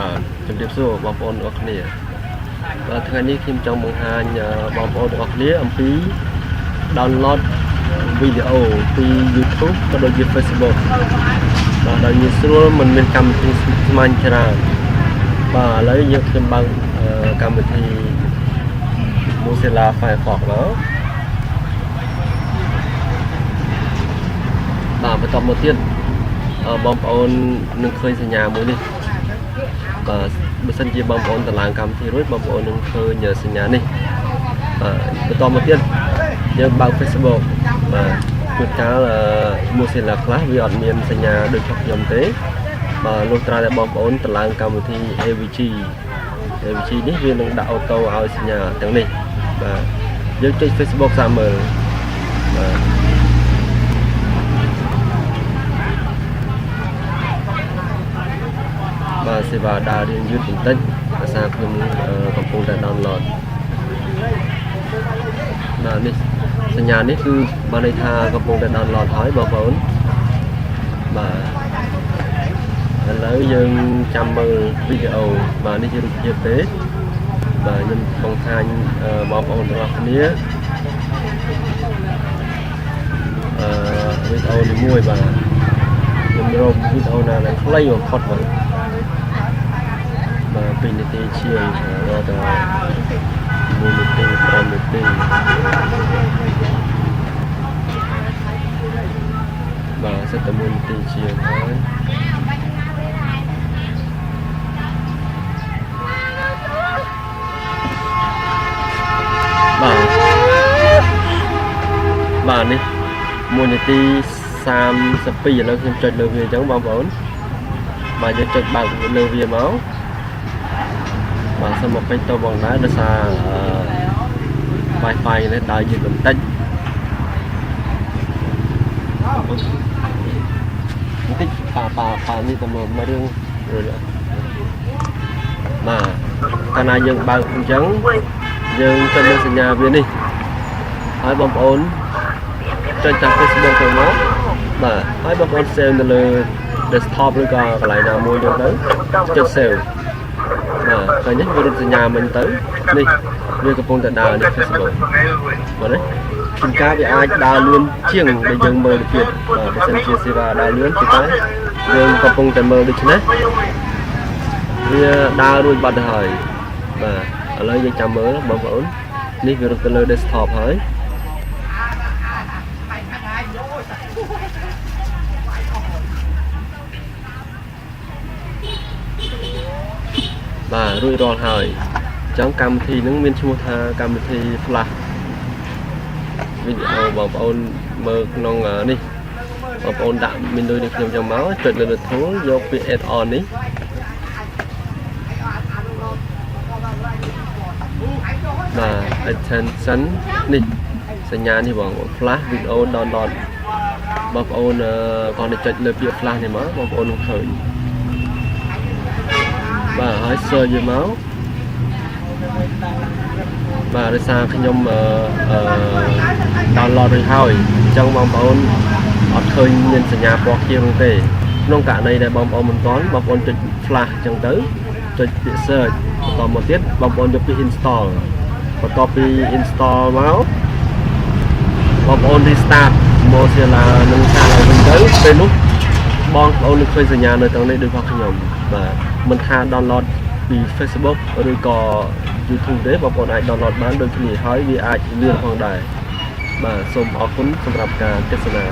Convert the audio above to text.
បាទជំរាបសួរបងប្អូនទាំងអស់គ្នាថ្ងៃនេះខ្ញុំចង់បង្ហាញបងប្អូនទាំងអស់គ្នាអំពី download វីដេអូពី YouTube ក៏ដូចជា Facebook បាទដោយងាយស្រួលមិនមានកម្មវិធីស្មាញច្រើនបាទឥឡូវយើងខ្ញុំបើកកម្មវិធី Mozilla Firefox មកបាទបន្តមកទៀតបងប្អូននឹងឃើញសញ្ញាមួយនេះបាទបើសិនជាបងប្អូនតម្លើងកម្មវិធីរួចបងប្អូននឹងឃើញសញ្ញានេះបន្តមកទៀតយើងបើក Facebook បាទជួនកាលMozillaខ្លះវាអត់មានសញ្ញាដូចខ្ញុំទេបាទលុះត្រាតែបងប្អូនតម្លើងកម្មវិធី AVG នេះវានឹងដាក់អូតូឲ្យសញ្ញាទាំងនេះបាទយើងចុច Facebook សាកមើលបាទសេវាដើររៀងយឺតបន្តិចដោយសារខ្ញុំកំពុងតែ download បាទនេះសញ្ញានេះគឺបានន័យថាកំពុងតែ download ហើយបងប្អូនបាទឥឡូវយើងចាំមើលវីដេអូបាទនេះជារូបភាពទេបាទខ្ញុំបង្ហាញបងប្អូនទាំងអស់គ្នាវីដេអូនេះមួយបាទខ្ញុំរកវីដេអូណាដែលខ្លីបំផុតបាទ2នាទីជាងរកតែ1នាទី5នាទីបាទសិតតែ1នាទីជាងហើយបាទនេះ1នាទី32ឥឡូវខ្ញុំចុចលើវាអញ្ចឹងបងប្អូនបាទយើងចុចបើកលើវាមកបាទសូមមកពេញទៅបងដែរដោយសារ Wi-Fi នេះដើរយឺតបន្តិចប៉ានេះតែមករឿងបាទកាលណាយើងបើកអញ្ចឹងយើងចុចលើសញ្ញាវានេះហើយបងប្អូនចុចតាម Facebook ទៅមកបាទហើយបងប្អូន save នៅលើ desktop ឬក៏កន្លែងណាមួយទៅចុច save បាទហើយនេះវារត់សញ្ញាមិញទៅនេះវាកំពុងតែដើរនៅ Facebook បាទនេះជួនកាលវាអាចដើរលឿនជាងដែលយើងមើលទៅទៀតបាទបើសិនជាសេវាដើរលឿនគឺតែយើងកំពុងតែមើលដូច្នេះវាដើររួចបាត់ទៅហើយបាទឥឡូវយើងចាំមើលបងប្អូននេះវារត់ទៅលើ desktop ហើយបាទរួចរាល់ហើយអញ្ចឹងកម្មវិធីហ្នឹងមានឈ្មោះថាកម្មវិធី Flash វីដេអូបងប្អូនមើលក្នុងនេះបងប្អូនដាក់មានដូចខ្ញុំចឹងមកចុចលើ tool យកពាក្យ add on នេះបាទ attention នេះសញ្ញានេះបង Flash video download បងប្អូនគាត់ទៅចុចលើពាក្យ Flash នេះមកបងប្អូននឹងឃើញបាទហើយ search យកមកបាទដោយសារខ្ញុំdownload រួចហើយអញ្ចឹងបងប្អូនអត់ឃើញមានសញ្ញាពណ៌ខៀវនោះទេក្នុងករណីដែលបងប្អូនមិនទាន់បងប្អូនចុច flash អញ្ចឹងទៅចុចពាក្យ search បន្តមកទៀតបងប្អូនយកពាក្យ install បន្ទាប់ពី install មកបងប្អូន restart Mozilla នឹងសាកឡើងវិញទៅពេលនោះបងប្អូននឹងឃើញសញ្ញានៅត្រង់នេះដូចរបស់ខ្ញុំបាទមិនថា download ពី Facebook ឬក៏ YouTube ទេបងប្អូនអាច download បានដូចគ្នាហើយវាអាចលឿនផងដែរបាទសូមអរគុណសម្រាប់ការទស្សនា